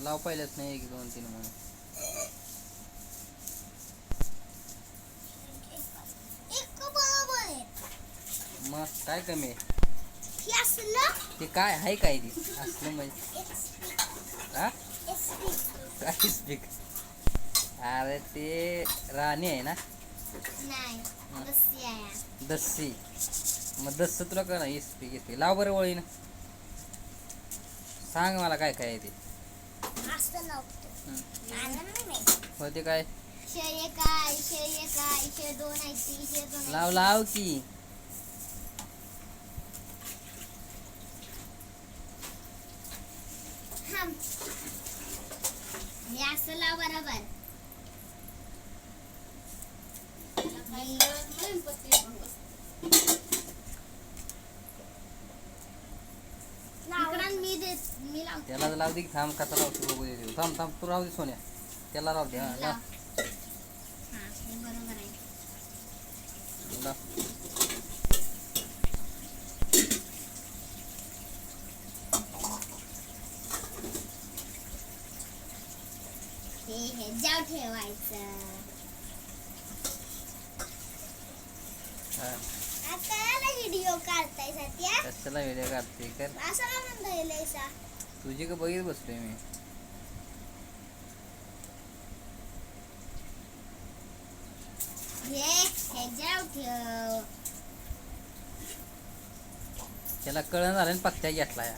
लाव पाहिलंच नाही 1 2 3 म्हणून. मग काय कमी आहे ते? काय आहे काय ते असलं म्हणजे? हा काय स्पीक? अरे ते राणी आहे ना. दस्सी. मग दस्स तुला का नाही स्पीक येते? लाव बरं वळी ना. सांग मला काय काय आहे ते. होते काय? लाव लाव की. असं लाव बरोबर. त्याला लाव दे. थांब कसा लावतो बघू दे. थांब थांब तू राहू दे सोन्या. त्याला राहू दे. हा लाव. बरोबर आहे. लाव. हे जाव ठेवायचं. आता व्हिडिओ काढताय सत्या. कशाला व्हिडिओ काढते कर. असं का म्हणता तुझी का बघित बसलोय मी. हे जाव ठेव. त्याला कळण झालं आणि पत्त्या घेतला या.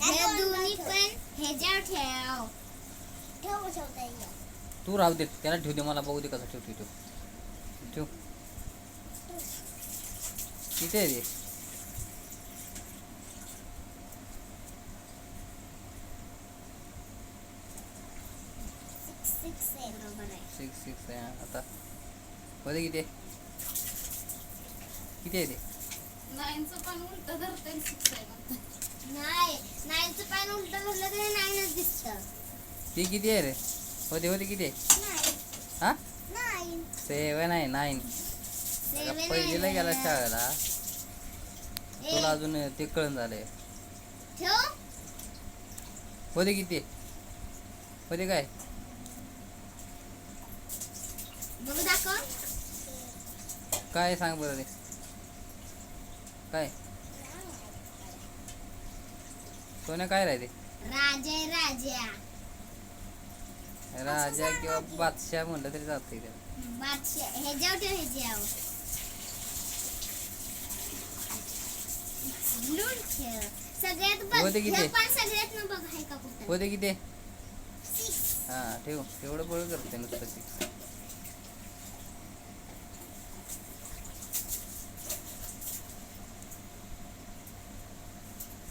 हे दोन्ही पण हे जाव ठेव. ठेवता येईल. तू राहू दे. त्याला ठेवू दे. मला बघू दे कसं ठेवतो तो. ठेव. किती आहे ते? सिक्स आहे. आता मध्ये किती आहे? किती आहे ते? 9चं पण उलट धरतंय 6 आहे. नाही 9चं पण उलट धरलं तरी 9च दिसतं. ते किती आहे रे? होते किती आहे? हा 7 आहे. 9 पहिलीला गेला शाळेला. तुला अजून ते कळण झालंय. होते किती? होते काय? बघू दाखव. काय सांग बरं रे. काय सोन्या काय राहते? राजा किंवा बादशाह म्हणलं तरी चालतंय त्याला. बादशाह हे जाव ठेव. हे जाव सगळ्यात होते किती? पण सगळ्यात न बघ आहे का कुठं. होते किती? हा ठेव. तेवढं बळ करते नुसतं 6.